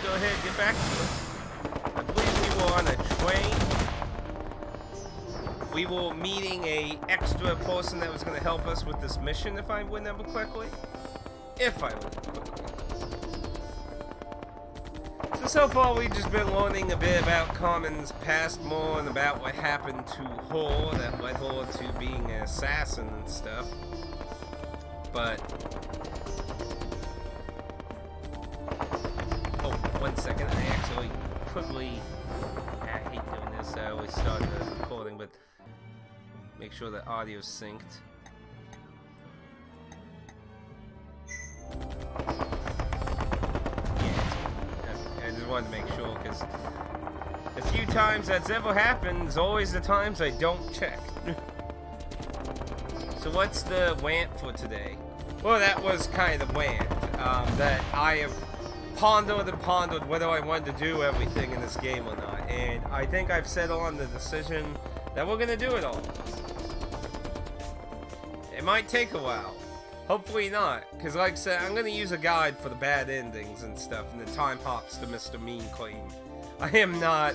go ahead and get back to it. I believe we were on a train. We were meeting a extra person that was going to help us with this mission, if I remember correctly. So far we've just been learning a bit about Carmen's past more and about what happened to her that led her to being an assassin and stuff. But... oh, 1 second, I actually quickly... I hate doing this, I always start the recording, but make sure the audio's synced. Wanted to make sure, because a few times that's ever happened is always the times I don't check. So what's the rant for today? Well, that was kind of the rant, that I have pondered and pondered whether I wanted to do everything in this game or not, and I think I've settled on the decision that we're gonna do it all. It might take a while. Hopefully not, because like I said, I'm going to use a guide for the bad endings and stuff, and the time hops to Mr. Mean Clean. I'm not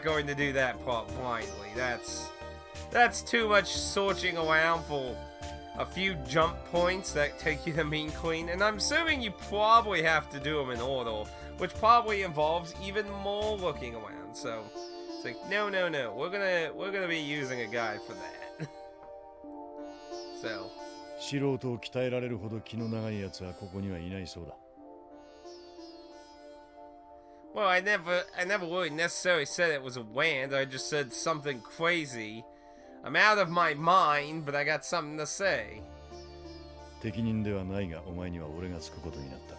going to do that part blindly. That's too much searching around for a few jump points that take you to Mean Clean, and I'm assuming you probably have to do them in order, which probably involves even more looking around, so it's like, no, we're gonna be using a guide for that. So... 素人を鍛えられるほど気の長いやつはここにはいないそうだ。Well, I never really necessarily said it was a rant. I just said something crazy. I'm out of my mind, but I got something to say. 適任ではないが、お前には俺がつくことになった。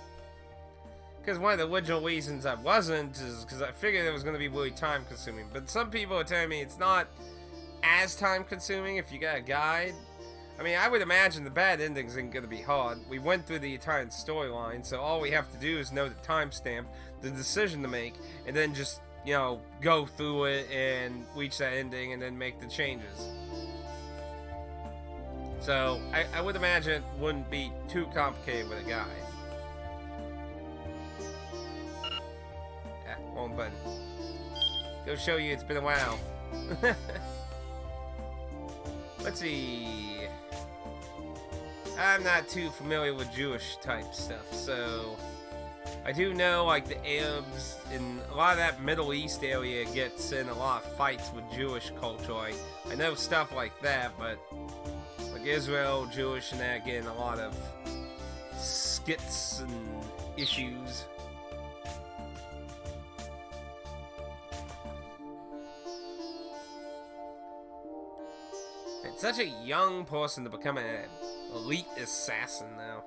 Because one of the original reasons I wasn't is because I figured it was going to be really time consuming. But some people are telling me it's not as time consuming if you got a guide. I mean, I would imagine the bad endings ain't gonna be hard. We went through the entire storyline, so all we have to do is know the timestamp, the decision to make, and then just, you know, go through it and reach that ending and then make the changes. So, I would imagine it wouldn't be too complicated with a guide. Wrong button. Go show you it's been a while. Let's see... I'm not too familiar with Jewish type stuff, so I do know like the Arabs and a lot of that Middle East area gets in a lot of fights with Jewish culture. I know stuff like that, but like Israel, Jewish, and that getting a lot of skits and issues. It's such a young person to become an elite assassin now.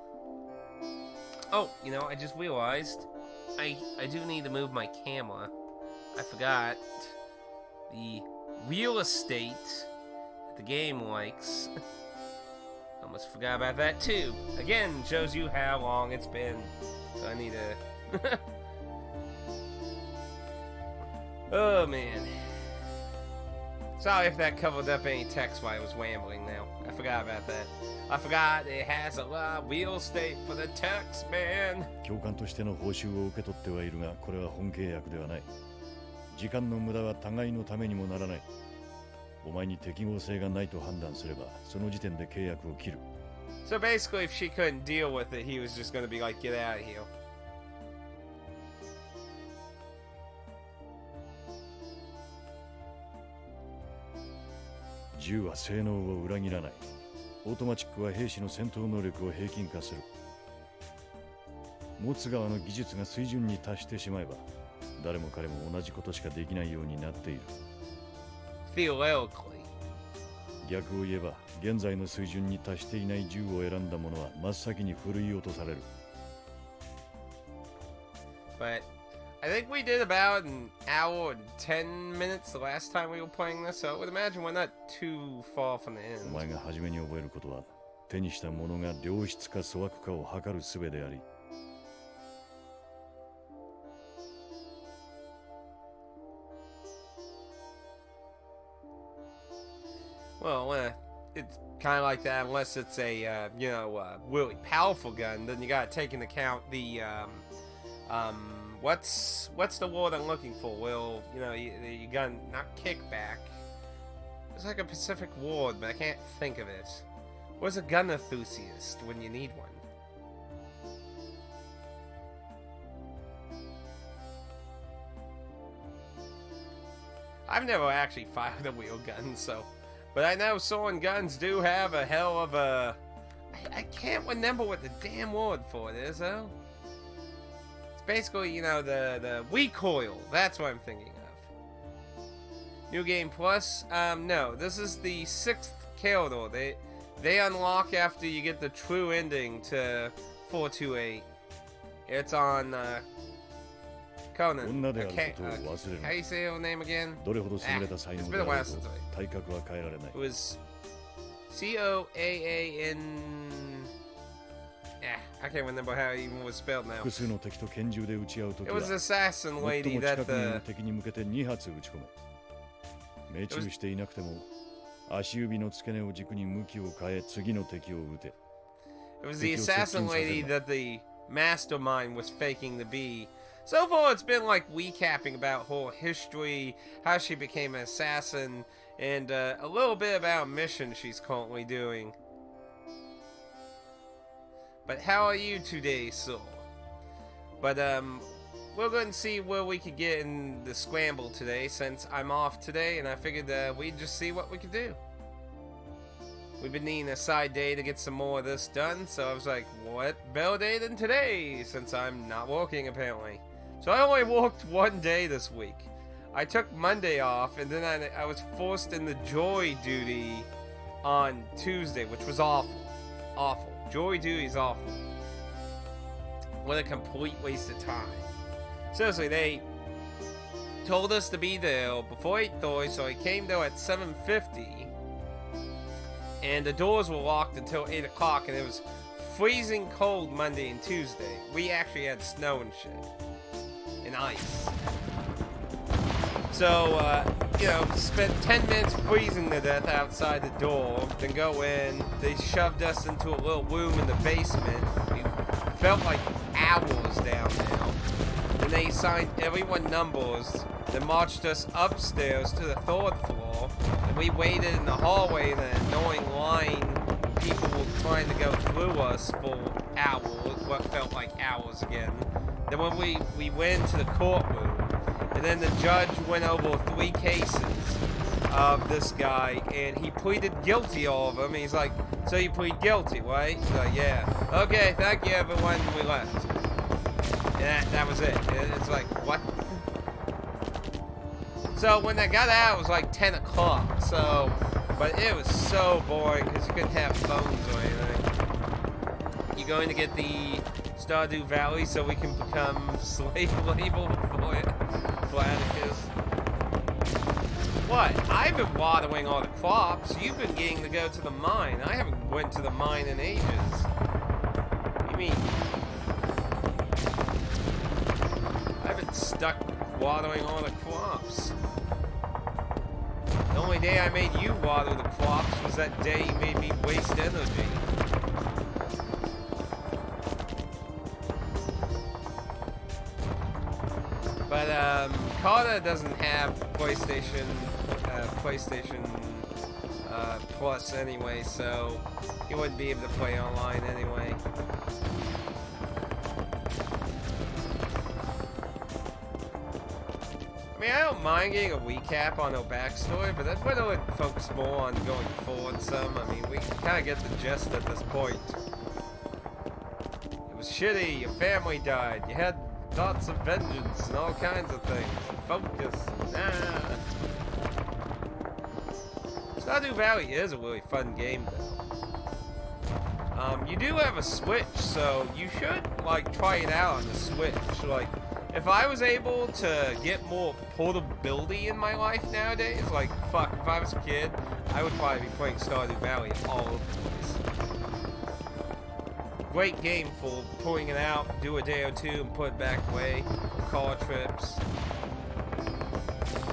Oh, you know, I just realized I do need to move my camera. I forgot the real estate that the game likes. Almost forgot about that too. Again, shows you how long it's been. So I need to... Oh man. Sorry if that covered up any text while I was rambling now. I forgot about that. I forgot it has a lot of real estate for the text, man. 教官としての報酬を受け取ってはいるが、これは本契約ではない。時間の無駄は互いのためにもならない。お前に適合性がないと判断すれば、その時点で契約を切る。So basically, if she couldn't deal with it, he was just going to be like, get out of here. 銃は性能を裏切らない。オートマチックは兵士の戦闘能力を平均化する。持つ側の技術が水準に達してしまえば、誰も彼も同じことしかできないようになっている。Theoretically. 逆を言えば、現在の水準に達していない銃を選んだ者は真っ先に振るい落とされる。But I think we did about an hour and 10 minutes the last time we were playing this, so I would imagine we're not too far from the end. お前が初めに覚えることは、手にしたものが良質か粗悪かを測る術であり。Well, it's kind of like that unless it's a, really powerful gun, then you gotta take into account the, What's the word I'm looking for? Well, you know, you gun, not kickback. It's like a specific word, but I can't think of it. Where's a gun enthusiast when you need one? I've never actually fired a wheel gun, so... But I know sawing guns do have a hell of a... I can't remember what the damn word for it is, though. It's basically, you know, the recoil. That's what I'm thinking of. New Game Plus? No. This is the 6th corridor. They unlock after you get the true ending to 428. It's on, Canaan. How do you say her name again? It's been a while since it was Coaan. I can't remember how it even was spelled now. It was the assassin lady that the... It was the assassin lady that the mastermind was faking to be. So far, it's been like recapping about her history, how she became an assassin, and a little bit about a mission she's currently doing. But how are you today, Soul? But we're going to see where we could get in the scramble today, since I'm off today, and I figured we'd just see what we could do. We've been needing a side day to get some more of this done, so I was like, what better day than today, since I'm not working apparently. So I only worked one day this week. I took Monday off, and then I was forced into jury duty on Tuesday, which was awful. Awful. Jury duty is awful. What a complete waste of time. Seriously, they told us to be there before 8:30, so I came there at 7:50. And the doors were locked until 8 o'clock, and it was freezing cold Monday and Tuesday. We actually had snow and shit. And ice. So, you know, spent 10 minutes freezing to death outside the door, then go in. They shoved us into a little room in the basement. We felt like hours down there. Then they assigned everyone numbers, then marched us upstairs to the 3rd floor, and we waited in the hallway in an annoying line. People were trying to go through us for hours, what felt like hours again. Then when we went into the courtroom, and then the judge went over 3 cases of this guy, and he pleaded guilty, all of them. He's like, so you plead guilty, right? He's like, yeah. Okay, thank you, everyone. We left. And that was it. It's like, what? So when I got out, it was like 10 o'clock. So, but it was so boring because you couldn't have phones or anything. You're going to get the Stardew Valley so we can become slave label for it. For Atticus. What? I've been watering all the crops. You've been getting to go to the mine. I haven't went to the mine in ages. What do you mean? I've been stuck watering all the crops. The only day I made you water the crops was that day you made me waste energy. But, Carter doesn't have PlayStation Plus anyway, so he wouldn't be able to play online anyway. I mean, I don't mind getting a recap on her backstory, but I'd rather focus more on going forward some. I mean, we kind of get the gist at this point. It was shitty, your family died, you had thoughts of vengeance and all kinds of things. Focus. Nah. Stardew Valley is a really fun game, though. You do have a Switch, so you should, like, try it out on the Switch. Like, if I was able to get more portability in my life nowadays, like, fuck, if I was a kid, I would probably be playing Stardew Valley all over the place. Great game for pulling it out, do a day or two, and put it back away. Car trips.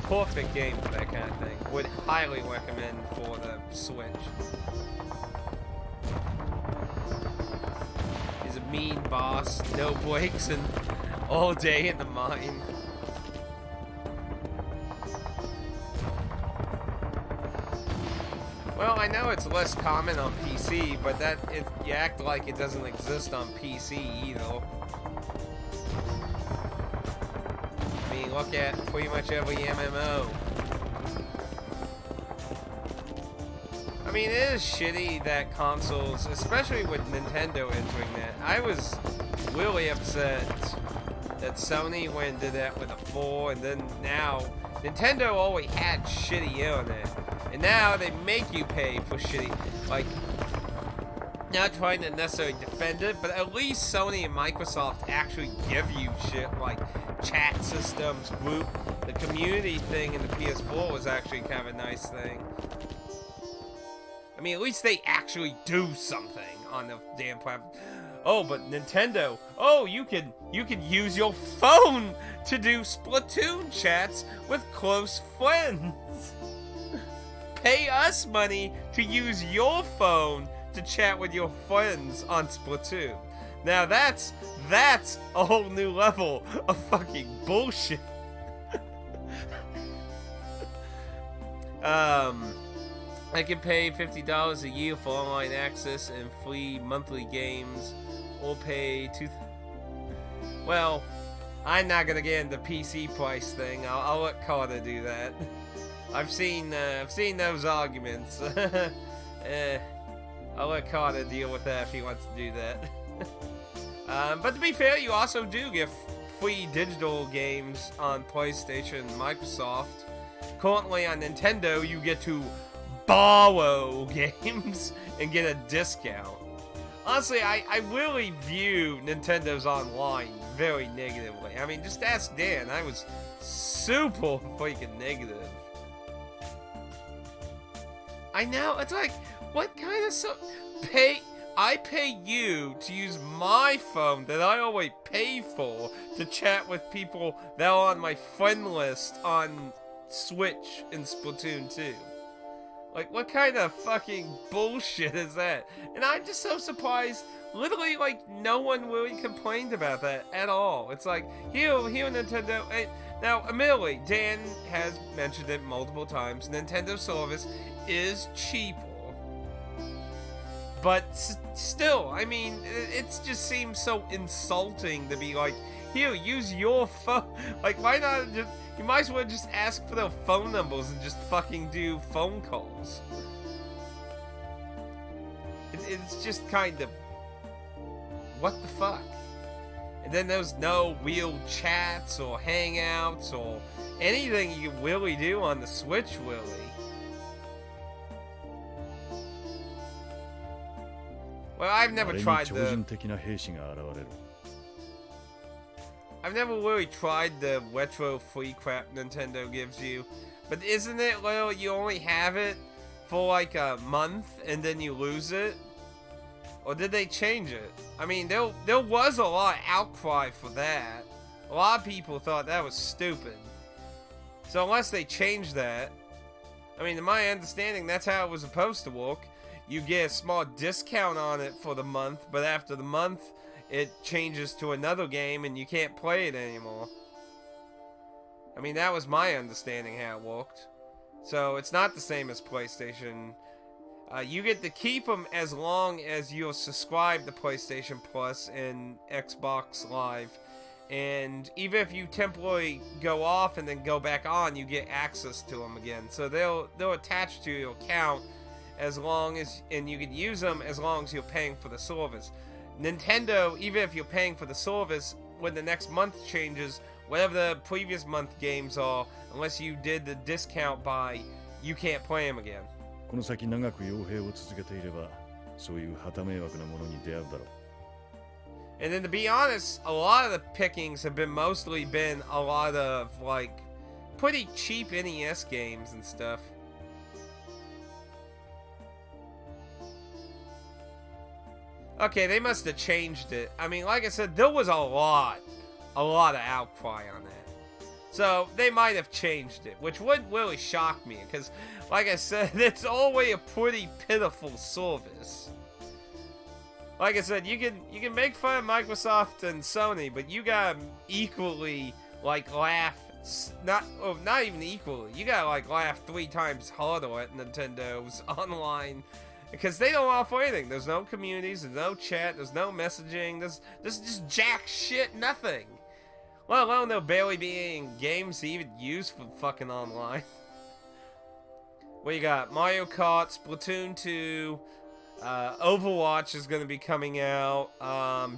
Perfect game for that kind of thing. Would highly recommend for the Switch. He's a mean boss, no breaks, and All day in the mine. Well, I know it's less common on PC, but you act like it doesn't exist on PC either. I mean, look at pretty much every MMO. I mean, it is shitty that consoles, especially with Nintendo entering that. I was really upset that Sony went and did that with a 4, and then now Nintendo always had shitty internet, and now they make you pay for shitty. Like, not trying to necessarily defend it, but at least Sony and Microsoft actually give you shit like chat systems, group. The community thing in the PS4 was actually kind of a nice thing. I mean, at least they actually do something on the damn platform. Oh, but Nintendo. Oh, you could use your phone to do Splatoon chats with close friends. Pay us money to use your phone to chat with your friends on Splatoon. Now that's a whole new level of fucking bullshit. I can pay $50 a year for online access and free monthly games, or pay Well, I'm not gonna get into PC price thing. I'll let Carter do that. I've seen those arguments. I'll let Carter deal with that if he wants to do that. But to be fair, you also do get free digital games on PlayStation and Microsoft. Currently on Nintendo, you get to borrow games and get a discount. Honestly, I really view Nintendo's online very negatively. I mean, just ask Dan. I was super freaking negative. I know, it's like, what kind of I pay you to use my phone that I always pay for to chat with people that are on my friend list on Switch and Splatoon 2. Like, what kind of fucking bullshit is that? And I'm just so surprised, literally, like, no one really complained about that at all. It's like, here Nintendo, now, admittedly, Dan has mentioned it multiple times, Nintendo service is cheaper. But still, I mean, it just seems so insulting to be like, here, use your phone. Like, why not just... You might as well just ask for their phone numbers and just fucking do phone calls. It's just kind of... What the fuck? And then there's no real chats or hangouts or anything you can really do on the Switch, really. Well, I've never tried the... I've never really tried the retro free crap Nintendo gives you, but isn't it literally you only have it for like a month and then you lose it? Or did they change it? I mean, there was a lot of outcry for that. A lot of people thought that was stupid. So unless they changed that, I mean, to my understanding, that's how it was supposed to work. You get a small discount on it for the month, but after the month, it changes to another game and you can't play it anymore. I mean, that was my understanding how it worked. So it's not the same as PlayStation. You get to keep them as long as you're subscribed to PlayStation Plus and Xbox Live. And even if you temporarily go off and then go back on, you get access to them again. So they'll attach to your account as long as, and you can use them as long as you're paying for the service. Nintendo, even if you're paying for the service, when the next month changes, whatever the previous month games are, unless you did the discount buy, you can't play them again. And then to be honest, a lot of the pickings have mostly been a lot of like pretty cheap NES games and stuff. Okay, they must have changed it. I mean, like I said, there was a lot of outcry on that. So, they might have changed it, which wouldn't really shock me, because, like I said, it's always a pretty pitiful service. Like I said, you can make fun of Microsoft and Sony, but you gotta equally like laugh. Not even equally. You gotta like laugh 3 times harder at Nintendo's online, because they don't offer anything. There's no communities, there's no chat, there's no messaging. There's just jack shit, nothing. Let alone there barely be any games to even use for fucking online. What you got? Mario Kart, Splatoon 2. Overwatch is going to be coming out.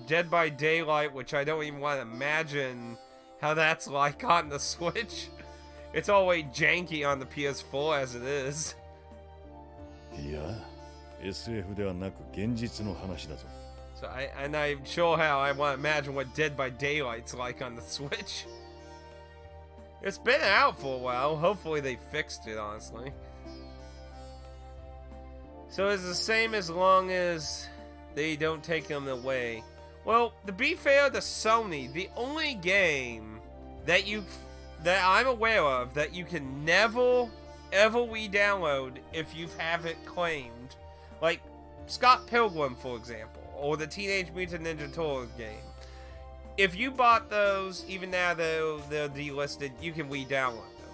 Dead by Daylight, which I don't even want to imagine how that's like on the Switch. It's all way janky on the PS4 as it is. いや、SF ではなく現実の話だぞ。 So I'm sure how I want to imagine what Dead by Daylight's like on the Switch. It's been out for a while. Hopefully they fixed it, honestly. So it's the same as long as they don't take them away. Well, to be fair to Sony, the only game that I'm aware of that you can never ever re-download if you have it claimed, like Scott Pilgrim, for example, or the Teenage Mutant Ninja Turtles game. If you bought those, even now they're delisted, you can re-download them.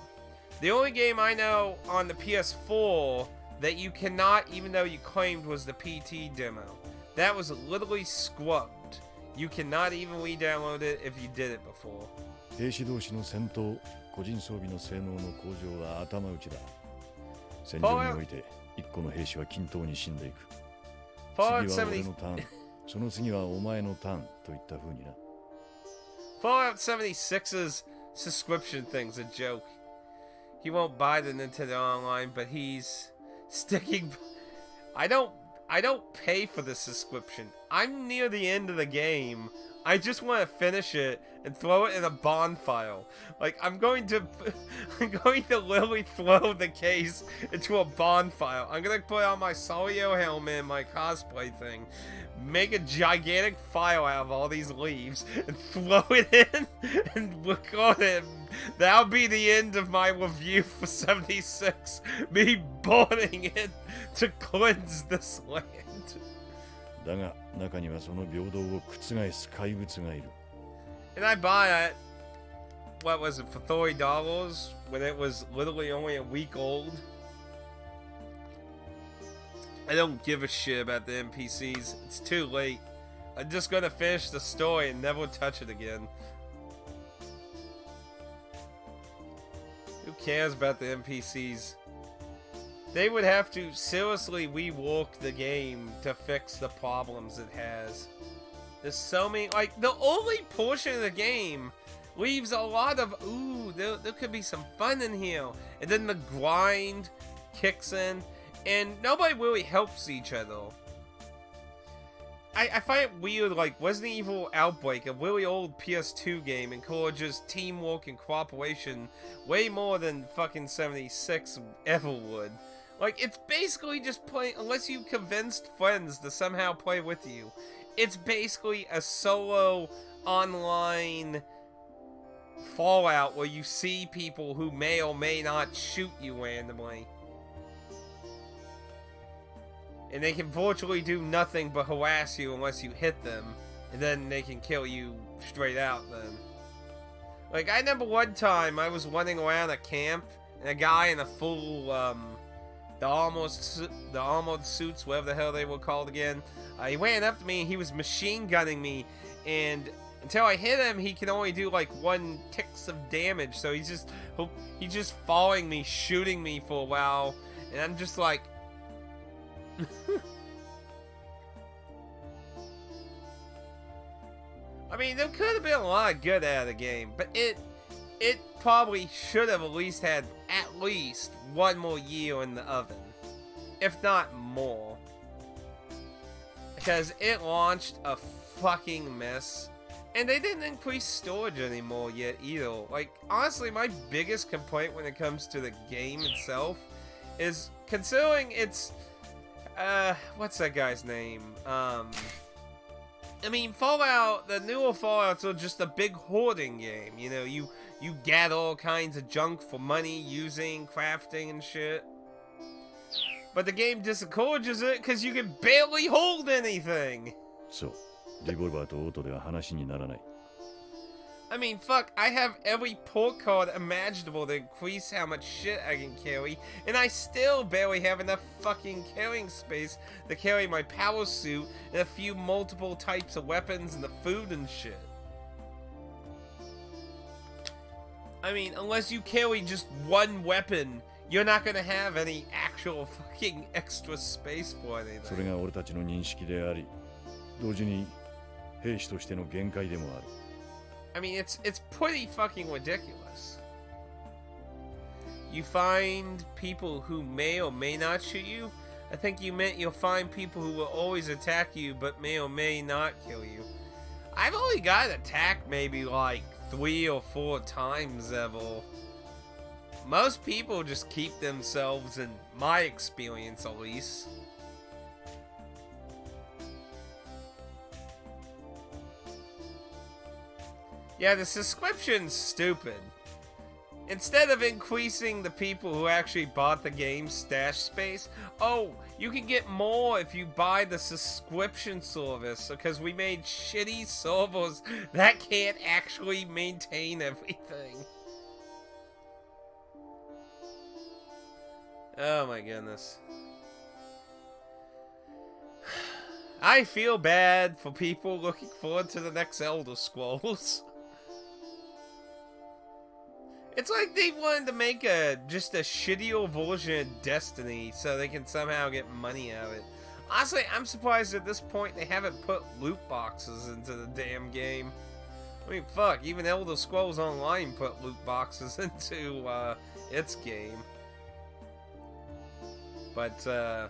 The only game I know on the PS4 that you cannot, even though you claimed was the PT demo, that was literally scrubbed. You cannot even re-download it if you did it before. 兵士同士の戦闘、個人装備の性能の向上は頭打ちだ。戦場において一個の兵士は均等に死んでいく。次は俺のターン、その次はお前のターンといった風にな。Fallout 76's subscription thing's a joke. He won't buy the Nintendo Online, but he's sticking. I don't pay for the subscription. I'm near the end of the game. I just want to finish it and throw it in a bonfire. Like, I'm going to literally throw the case into a bonfire. I'm gonna put on my Solio helmet and my cosplay thing, make a gigantic fire out of all these leaves, and throw it in and record it. That'll be the end of my review for 76. Me burning it to cleanse this land. だが中にはその平等を覆す怪物がいる。 And I bought it, what was it, for $30 when it was literally only a week old? I don't give a shit about the NPCs. It's too late. I'm just gonna finish the story and never touch it again. Who cares about the NPCs? They would have to seriously rework the game to fix the problems it has. There's so many, like, the only portion of the game leaves a lot of, ooh, there could be some fun in here. And then the grind kicks in, and nobody really helps each other. I find it weird, like, Resident Evil Outbreak, a really old PS2 game, encourages teamwork and cooperation way more than fucking 76 ever would. Like, it's basically just playing, unless you convinced friends to somehow play with you, it's basically a solo online Fallout where you see people who may or may not shoot you randomly. And they can virtually do nothing but harass you unless you hit them, and then they can kill you straight out then. Like, I remember one time I was running around a camp, and a guy in a full, the armored suits, whatever the hell they were called again. He ran up to me and he was machine gunning me, and until I hit him, he can only do like 1 ticks of damage. So he's just following me, shooting me for a while, and I'm just like, I mean, there could have been a lot of good out of the game, but it probably should have at least had at least 1 more year in the oven, if not more, because it launched a fucking mess, and they didn't increase storage anymore yet either. Like, honestly, my biggest complaint when it comes to the game itself is, considering it's, what's that guy's name? I mean, Fallout, the newer Fallouts are just a big hoarding game. You know, you gather all kinds of junk for money, using, crafting, and shit. But the game disencourages it because you can barely hold anything. そう、リボルバーとオートでは話にならない。I mean, fuck, I have every port card imaginable to increase how much shit I can carry, and I still barely have enough fucking carrying space to carry my power suit and a few multiple types of weapons and the food and shit. I mean, unless you carry just one weapon, you're not gonna have any actual fucking extra space for anything. それが俺たちの認識であり、同時に兵士としての限界でもある。I mean, it's pretty fucking ridiculous. You find people who may or may not shoot you. I think you meant you'll find people who will always attack you but may or may not kill you. I've only got attacked maybe like 3 or 4 times ever. Most people just keep themselves, in my experience at least. Yeah, the subscription's stupid. Instead of increasing the people who actually bought the game's stash space, oh, you can get more if you buy the subscription service, because we made shitty servers that can't actually maintain everything. Oh my goodness. I feel bad for people looking forward to the next Elder Scrolls. It's like they wanted to make just a shittier version of Destiny so they can somehow get money out of it. Honestly, I'm surprised at this point they haven't put loot boxes into the damn game. I mean, fuck, even Elder Scrolls Online put loot boxes into its game. But, I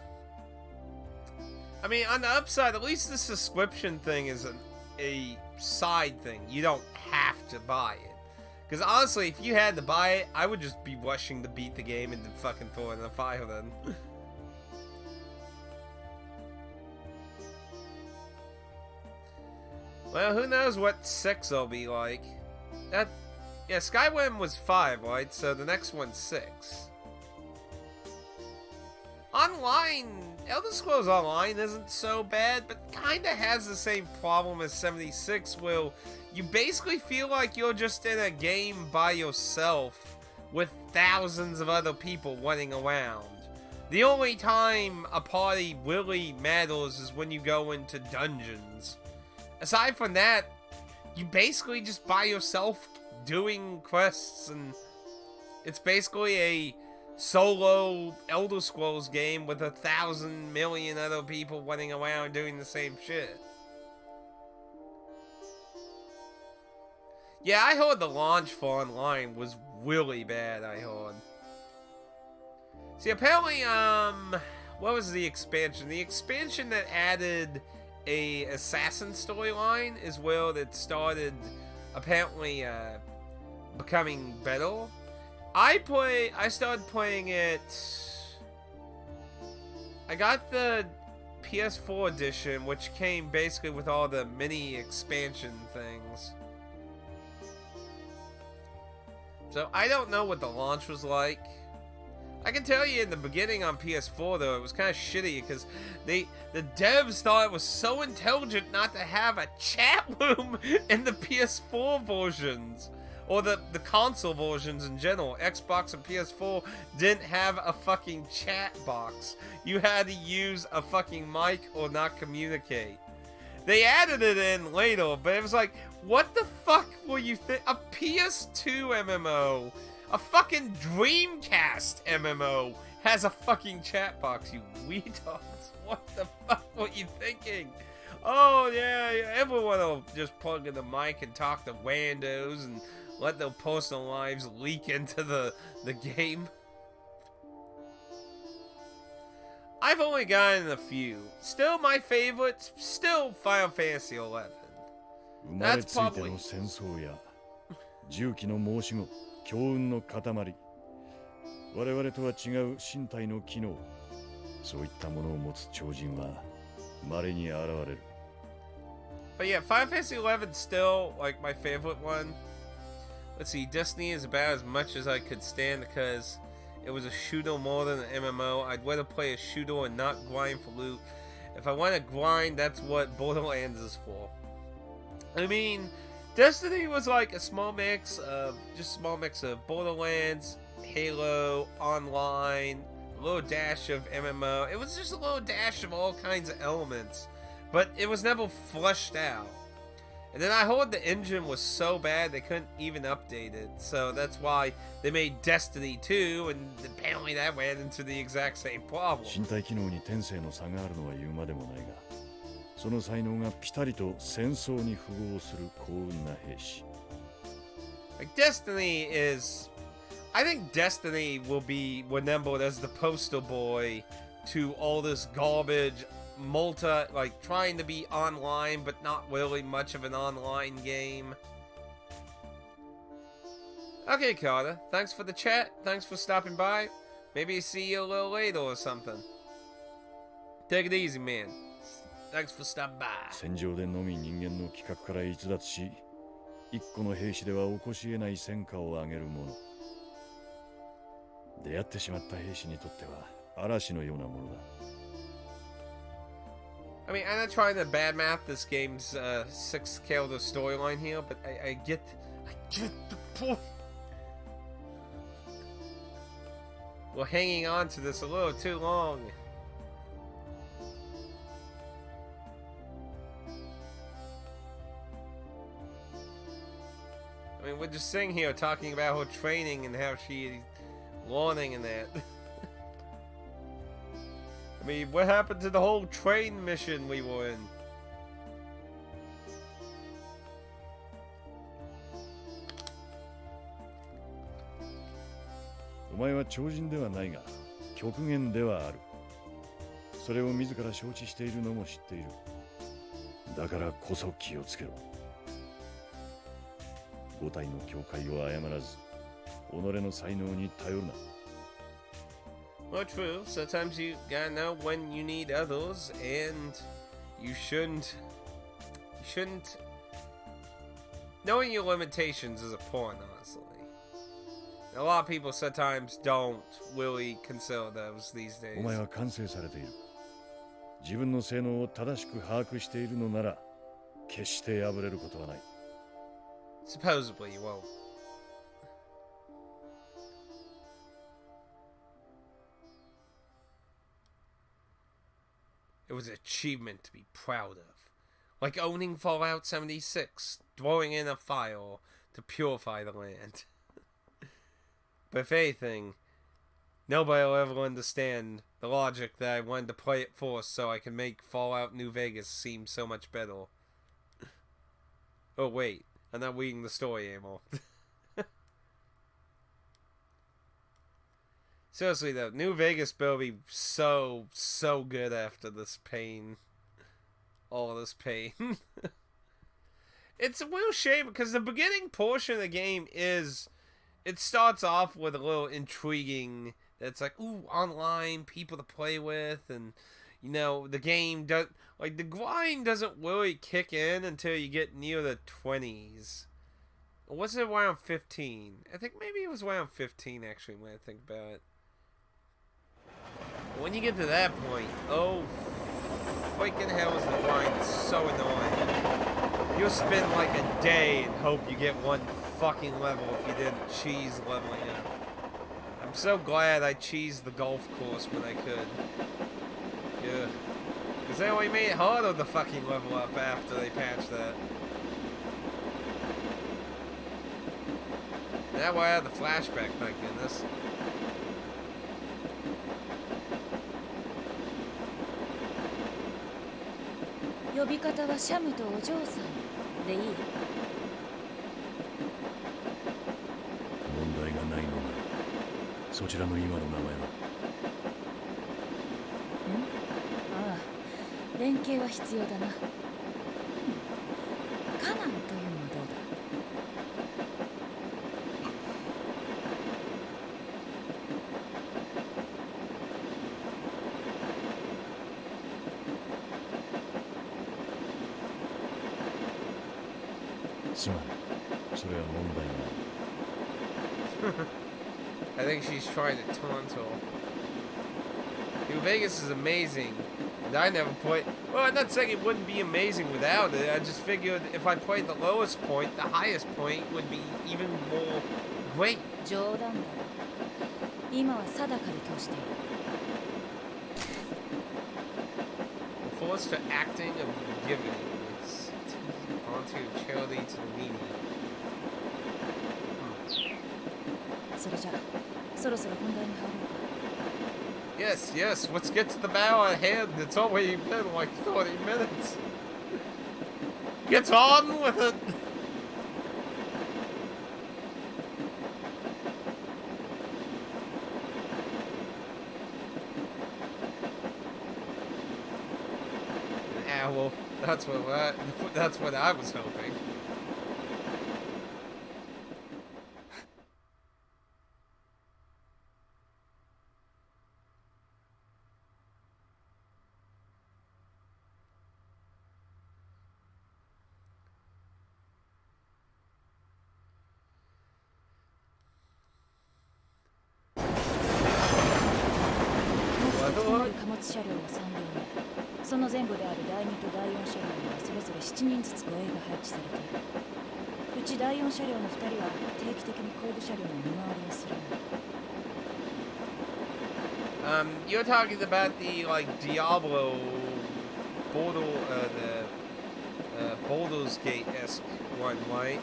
mean, on the upside, at least the subscription thing is a side thing. You don't have to buy it. Because honestly, if you had to buy it, I would just be rushing to beat the game and then fucking throw it in the fire then. Well, who knows what 6 will be like. Yeah, Skyrim was 5, right? So the next one's 6. Online, Elder Scrolls Online isn't so bad, but kinda has the same problem as 76, where you basically feel like you're just in a game by yourself with thousands of other people running around. The only time a party really matters is when you go into dungeons. Aside from that, you basically just by yourself doing quests, and it's basically a solo Elder Scrolls game with 1,000 million other people running around doing the same shit. Yeah, I heard the launch for online was really bad, I heard. See, apparently, what was the expansion? The expansion that added a assassin storyline is where it started, apparently, becoming better. I started playing it, I got the PS4 edition, which came basically with all the mini expansion things. So I don't know what the launch was like. I can tell you in the beginning on PS4 though, it was kind of shitty because the devs thought it was so intelligent not to have a chat room in the PS4 versions. Or the console versions in general. Xbox and PS4 didn't have a fucking chat box. You had to use a fucking mic or not communicate. They added it in later, but it was like, what the fuck were you a PS2 MMO, a fucking Dreamcast MMO has a fucking chat box, you retards. What the fuck were you thinking? Oh yeah, everyone will just plug in the mic and talk to randos and let their personal lives leak into the game. I've only gotten a few. Still my favorite, still Final Fantasy 11. That's probably... 戦争や重機の申し子、強運の塊。我々とは違う身体の機能。そういったものを持つ超人は稀に現れる。But yeah, Final Fantasy 11 is still like my favorite one. Let's see, Destiny is about as much as I could stand because it was a shooter more than an MMO. I'd rather play a shooter and not grind for loot. If I want to grind, that's what Borderlands is for. I mean, Destiny was like a small mix of Borderlands, Halo, Online, a little dash of MMO. It was just a little dash of all kinds of elements, but it was never fleshed out. And then I heard the engine was so bad they couldn't even update it, so that's why they made Destiny 2, and apparently that ran into the exact same problem. 身体機能に天性の差があるのは言うまでもないが、その才能がピタリと戦争に符合する幸運な兵士。Like Destiny is, I think Destiny will be remembered as the poster boy to all this garbage. Like trying to be online but not really much of an online game. Okay, Carter, thanks for the chat, thanks for stopping by. Maybe see you a little later or something. Take it easy, man. Thanks for stopping by. 戦場でのみ人間の規格から逸脱し、一個の兵士では起こし得ない戦果を上げるもの。出会ってしまった兵士にとっては嵐のようなものだ。I mean, I'm not trying to badmouth this game's 6-character storyline here, but I get the point. We're hanging on to this a little too long. I mean, we're just sitting here talking about her training and how she's learning and that. I mean, what happened to the whole train mission we were in? You are not 超人ではないが、極限ではある。それを自ら承知しているのも知っている。だからこそ気をつけろ。五体の境界を誤らず、己の才能に頼るな。Well, true. Sometimes you gotta know when you need others, and you shouldn't. Knowing your limitations is important, honestly. A lot of people sometimes don't really consider those these days. お前は完成されている。自分の性能を正しく把握しているのなら、決して破れることはない。Supposedly, you won't. It was an achievement to be proud of. Like owning Fallout 76, throwing in a fire to purify the land. But if anything, nobody will ever understand the logic that I wanted to play it first so I can make Fallout New Vegas seem so much better. Oh wait, I'm not reading the story anymore. Seriously though, New Vegas will be so good after this pain. All this pain. It's a real shame because the beginning portion of the game is... It starts off with a little intriguing... It's like, ooh, online, people to play with, and... You know, the game does... Like, the grind doesn't really kick in until you get near the 20s. Or was it around 15? I think maybe it was around 15, actually, when I think about it. When you get to that point, oh, freaking hell is the grind so annoying. You'll spend like a day and hope you get one fucking level if you didn't cheese leveling up. I'm so glad I cheesed the golf course when I could. Yeah. Because they only made it harder to fucking level up after they patched that. That way I had the flashback, thank goodness. Your name is Sham to Ojo-san. でいい?問題がないのなら、そちらの今の名前は?ああ、連携は必要だな。カナンというのはどうだ?すまない。それは問題ない。I think she's trying to taunt her. New Vegas is amazing, And I never played. Well, I'm not saying it wouldn't be amazing without it. I just figured if I played the lowest point, the highest point would be even more great. 冗談だろ。今は定かで通している。The force to acting of giving is volunteer charity to the needy. それじゃ、そろそろ本題に入ろうか。Yes, yes, let's get to the battle at hand. It's already been like 30 minutes. Get on with it! An owl. That's what I was hoping.貨物車両は3両目。その前後である第2と第4車両にはそれぞれ7人ずつ護衛が配置されている。うち第4車両の2人は定期的に後部車両の見回りをするんだ。You're talking about the like Diablo Baldur's Gate-esque one, right?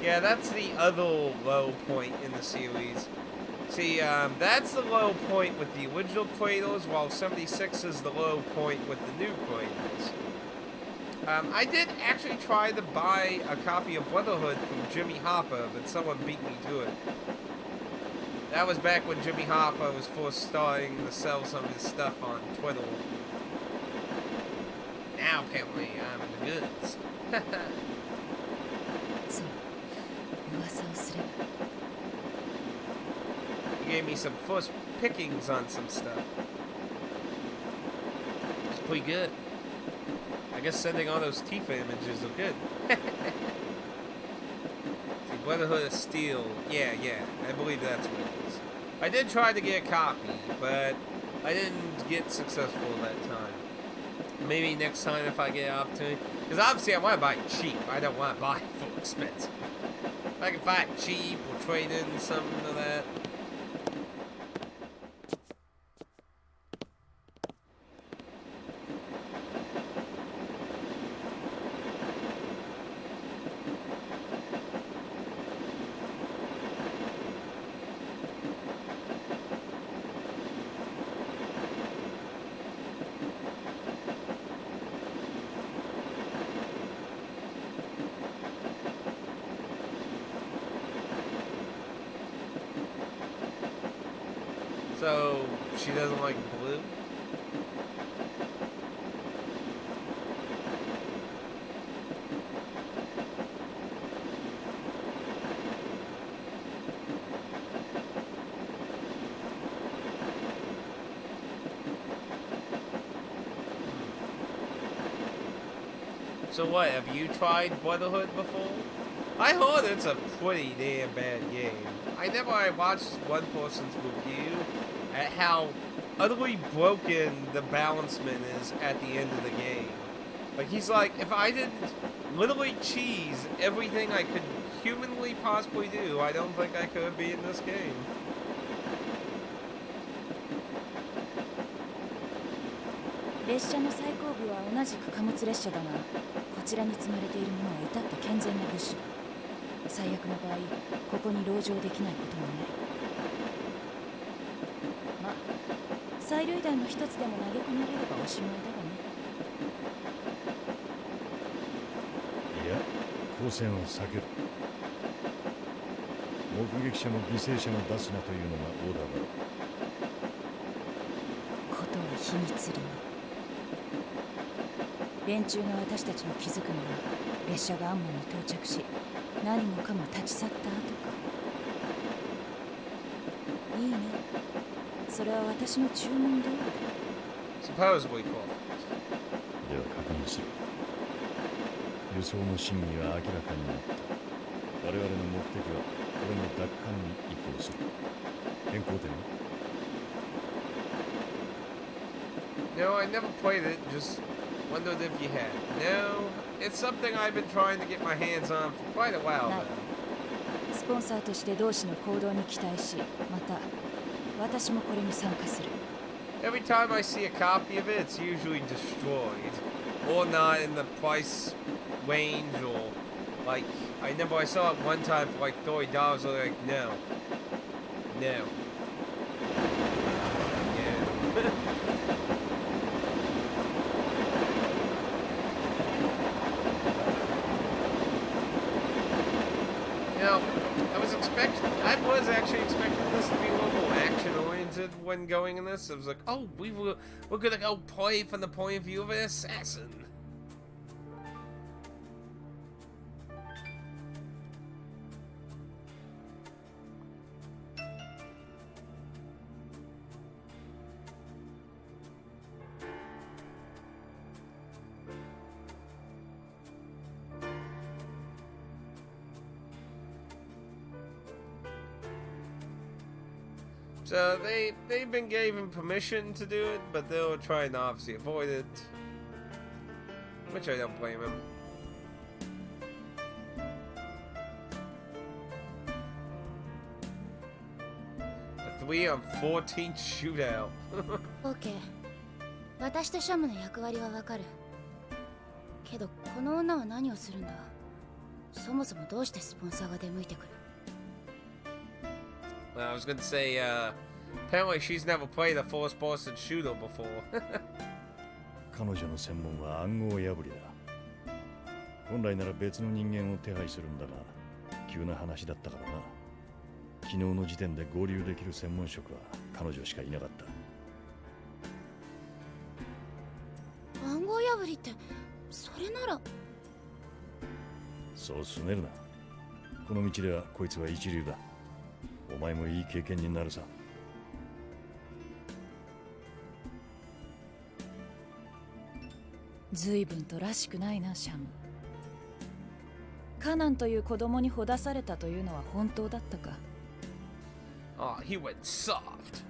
Yeah, that's the other low point in the series. See, that's the low point with the original Kratos, while 76 is the low point with the new Kratos. I did actually try to buy a copy of Brotherhood from Jimmy Hopper, but someone beat me to it. That was back when Jimmy Hopper was first starting to sell some of his stuff on Twitter. Now, apparently, I'm in the goods. そう、噂をすれば。You gave me some first pickings on some stuff. It's pretty good. I guess sending all those Tifa images are good. See, Brotherhood of Steel. Yeah, I believe that's what it is. I did try to get a copy, but I didn't get successful that time. Maybe next time if I get an opportunity. Because obviously I want to buy it cheap. I don't want to buy it full expensive. If I can buy it cheap or trade in something to that. So, she doesn't like blue? So what, have you tried Brotherhood before? I heard it's a pretty damn bad game. I watched one person's review at how utterly broken the balancement is at the end of the game. Like, he's like, if I didn't literally cheese everything I could humanly possibly do, I don't think I could be in this game. 列車の最後尾は同じく貨物列車だが、こちらに積まれているものは至って健全な物資だ。最悪の場合、ここに籠城できないこともない。まあ、催涙弾の一つでも投げ込まれればおしまいだがね。いや、光線を避ける。目撃者も犠牲者も出すなというのがオーダーだろう。ことは秘密裏に。連中が私たちに気づくのは列車がアンマンに到着し、何もかも立ち去った後か。いいね。それは私の注文通りだ。Supposedly perfect. では確認する。輸送の真偽は明らかになった。我々の目的はこれの奪還に移行する。変更点は No, I never played it, just wondered if you had. No, it's something I've been trying to get my hands on for quite a while ない now. スポンサーとして同志の行動に期待し、また私もこれに参加する。 Every time I see a copy of it, it's usually destroyed. Or not in the price range, or like, I remember I saw it one time for like $30, I was like, no. No. Yeah. You know, I was actually expecting this to be a little more action-oriented when going in this. I was like, oh, we're gonna go play from the point of view of an assassin. So they've been given permission to do it, but they'll try and obviously avoid it. Which I don't blame them. A 3-on-14 shootout. OK。私とシャムの役割はわかる。けどこの女は何をするんだ。そもそもどうしてスポンサーが出向いてくる。 Well, I was gonna say, apparently she's never played a first-person shooter before. 彼女の専門は暗号破りだ。本来なら別の人間を手配するんだが、急な話だったからな。昨日の時点で合流できる専門職は彼女しかいなかった。暗号破りってそれなら。そうすねるな。この道ではこいつは一流だ。お前もいい経験になるさ。随分とらしくないな、シャム。カナンという子供にほだされたというのは本当だったか。Oh, he went soft.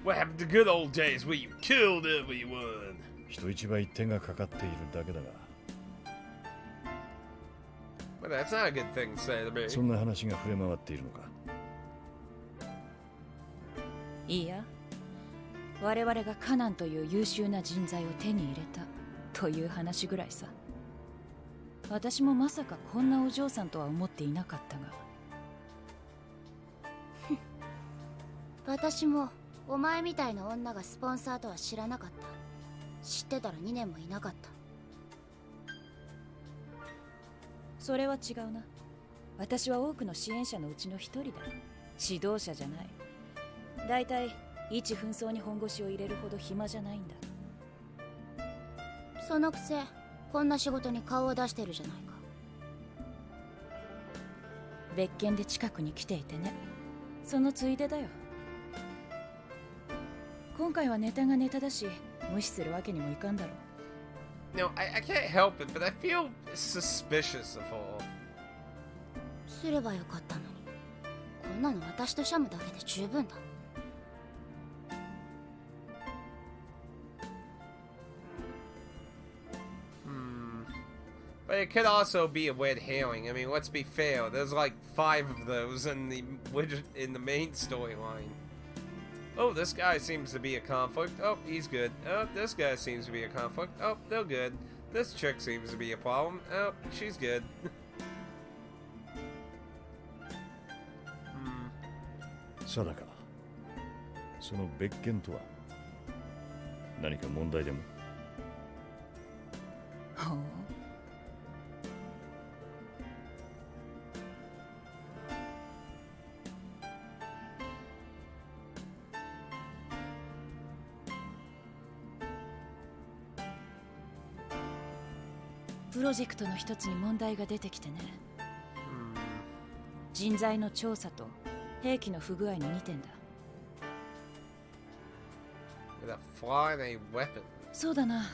What happened to good old days where you killed everyone? 人一倍手がかかっているだけだが。But that's not a good thing to say to me. そんな話が触れ回っているのか。いいや、我々がカナンという優秀な人材を手に入れたという話ぐらいさ。私もまさかこんなお嬢さんとは思っていなかったが。私もお前みたいな女がスポンサーとは知らなかった。知ってたら2年もいなかった。それは違うな。私は多くの支援者のうちの一人だ。指導者じゃない。だいたい一紛争に本腰を入れるほど暇じゃないんだ。そのくせこんな仕事に顔を出してるじゃないか。別件で近くに来ていてね。そのついでだよ。今回はネタがネタだし、無視するわけにもいかんだろう。No, I can't help it, but I feel suspicious of her. すればよかったのに。こんなの私とシャムだけで十分だ。But it could also be a red herring. I mean, let's be fair. There's like 5 of those in the main storyline. Oh, this guy seems to be a conflict. Oh, he's good. Oh, this guy seems to be a conflict. Oh, they're good. This chick seems to be a problem. Oh, she's good. 定か。その別件とは何か問題でも。ほう。プロジェクトの一つに問題が出てきてね。人材の調査と兵器の不具合の2点だ。With a fly and a weapon. そうだな。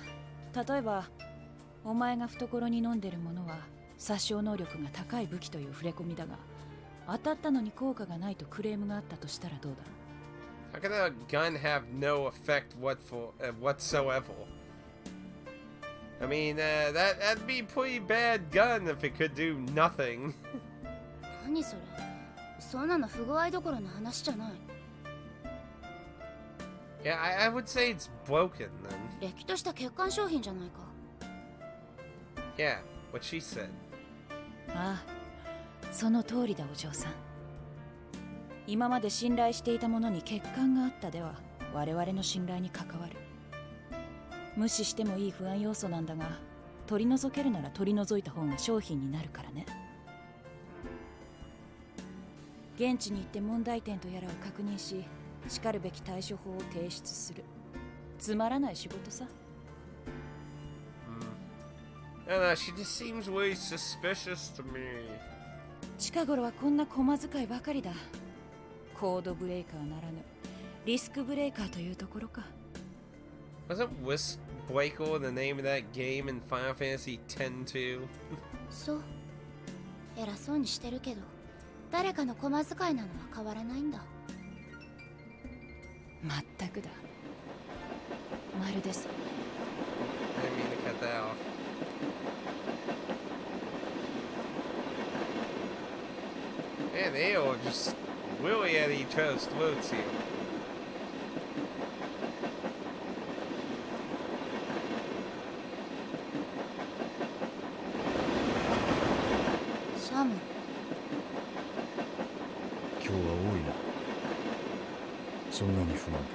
例えばお前が懐に飲んでるものは殺傷能力が高い武器という触れ込みだが、当たったのに効果がないとクレームがあったとしたらどうだ。How can a gun have no effect whatsoever? I mean, that'd be a pretty bad gun if it could do nothing. 何それ、そんなの不具合どころの話じゃない。 Yeah, I would say it's broken then. れっきとした欠陥商品じゃないか。 Yeah, what she said. ああ、その通りだお嬢さん。今まで信頼していたものに欠陥があったでは我々の信頼に関わる。無視してもいい不安要素なんだが、取り除けるなら取り除いた方が商品になるからね。現地に行って問題点とやらを確認し、しかるべき対処法を提出する。つまらない仕事さ。I don't know, she just seems really suspicious to me. 近頃はこんな駒遣いばかりだ。コードブレイカーならぬリスクブレイカーというところか。 Wasn't Risk Breaker the name of that game in Final Fantasy X-2? そう。偉そうにしてるけど、誰かの駒遣いなのは変わらないんだ。まったくだ。まるです。 I didn't mean to cut that off. Man, they are just really at each other's throats here. シャム。今日は多いな。そんなに不満か。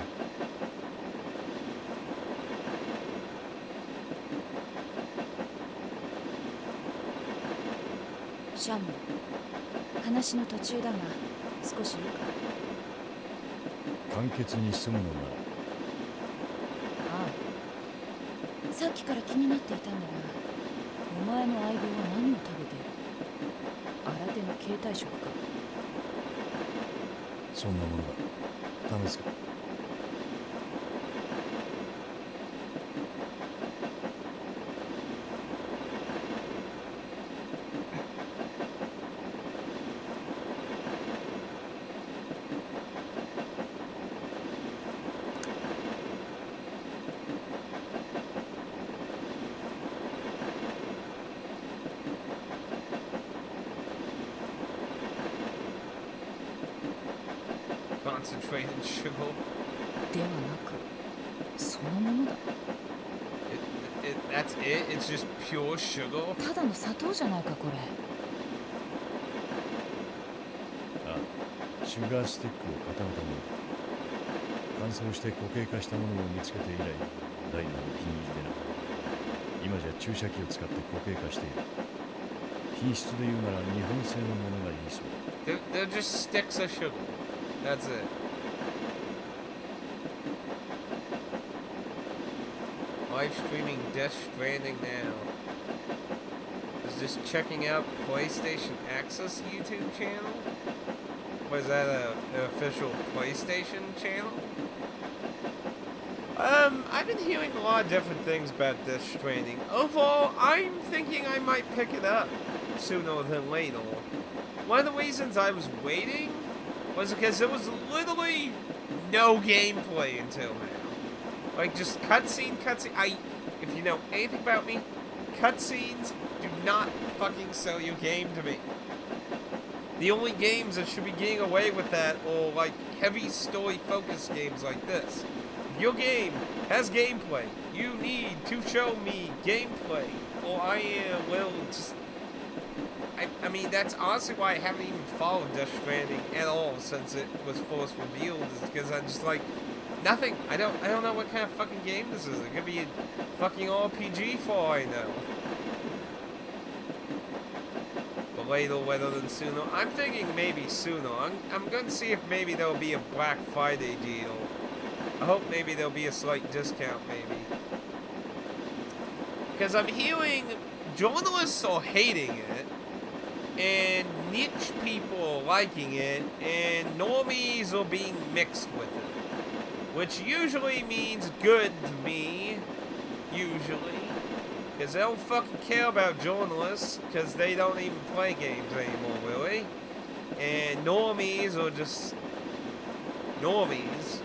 シャム、話の途中だが少しいいか。簡潔に済むのなら。ああ、さっきから気になっていたんだが、お前の相棒は何を食べている？新手の携帯食か。そんなものだ。試すか。Concentrated sugar. ではなく、そのものだ。That's it? It's just pure sugar? ただの砂糖じゃないかこれ。ああ、シュガースティックを固めたものだ。乾燥して固形化したものを見つけて以来、大のお気に入りでな。今じゃ注射器を使って固形化している。品質で言うなら日本製のものがいいそうだ。They're just sticks of sugar. That's it. Live streaming Death Stranding now. Is this checking out PlayStation Access YouTube channel? Was that an official PlayStation channel? I've been hearing a lot of different things about Death Stranding. Overall, I'm thinking I might pick it up sooner than later. One of the reasons I was waiting was because there was literally no gameplay until now. Like, just cutscene. If you know anything about me, cutscenes do not fucking sell your game to me. The only games that should be getting away with that are, like, heavy story-focused games like this. If your game has gameplay, you need to show me gameplay, or I will just... I mean, that's honestly why I haven't even followed Death Stranding at all since it was first revealed, is because I'm just like, nothing. I don't know what kind of fucking game this is. It could be a fucking RPG for all I know. But later rather than sooner. I'm thinking maybe sooner. I'm going to see if maybe there'll be a Black Friday deal. I hope maybe there'll be a slight discount, maybe. Because I'm hearing journalists are hating it, and niche people are liking it, and normies are being mixed with it. Which usually means good to me, usually. Because they don't fucking care about journalists, because they don't even play games anymore, really. And normies are just normies.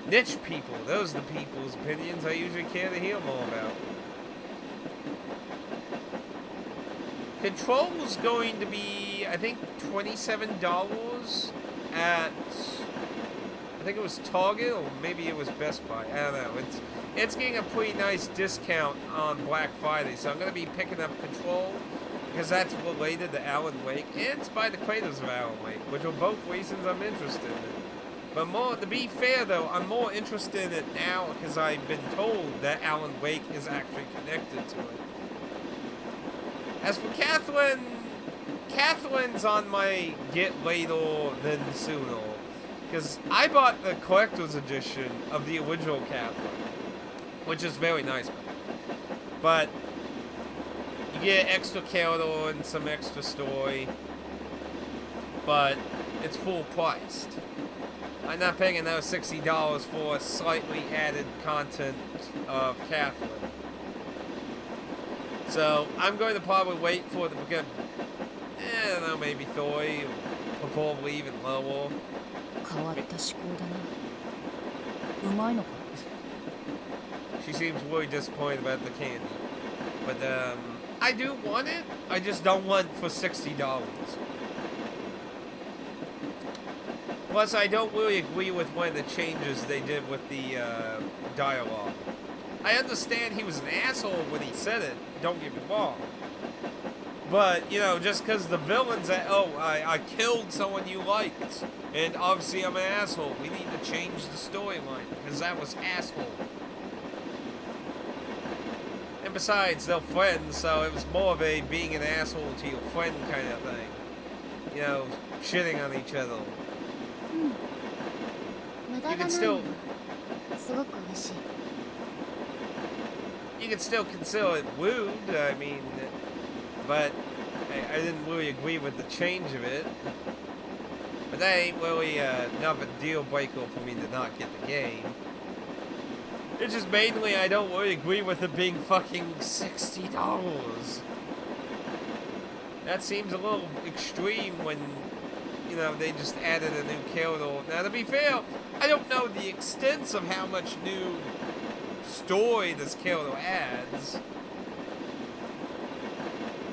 Niche people, those are the people's opinions I usually care to hear more about. Control's going to be, I think, $27 at, I think it was Target, or maybe it was Best Buy. I don't know. It's getting a pretty nice discount on Black Friday, so I'm going to be picking up Control, because that's related to Alan Wake, and it's by the creators of Alan Wake, which are both reasons I'm interested in it. But more, to be fair though, I'm more interested in it now because I've been told that Alan Wake is actually connected to it. As for Catherine, Catherine's on my get later than sooner, because I bought the collector's edition of the original Catherine, which is very nice, but you get extra character and some extra story, but it's full priced. I'm not paying another $60 for slightly added content of Catherine. So I'm going to probably wait for it to become, I don't know, maybe 30, preferably even lower. She seems really disappointed about the candy. But I do want it, I just don't want it for $60. Plus, I don't really agree with one of the changes they did with the dialogue. I understand he was an asshole when he said it, don't get me wrong. But, you know, just because the villain's that, oh, I killed someone you liked, and obviously I'm an asshole, we need to change the storyline, because that was asshole. And besides, they're friends, so it was more of a being an asshole to your friend kind of thing. You know, shitting on each other. You can still consider it rude, I mean, but I didn't really agree with the change of it. But that ain't really enough a deal breaker for me to not get the game. It's just mainly I don't really agree with it being fucking $60. That seems a little extreme when, you know, they just added a new character. Now, to be fair, I don't know the extent of how much new story this character adds.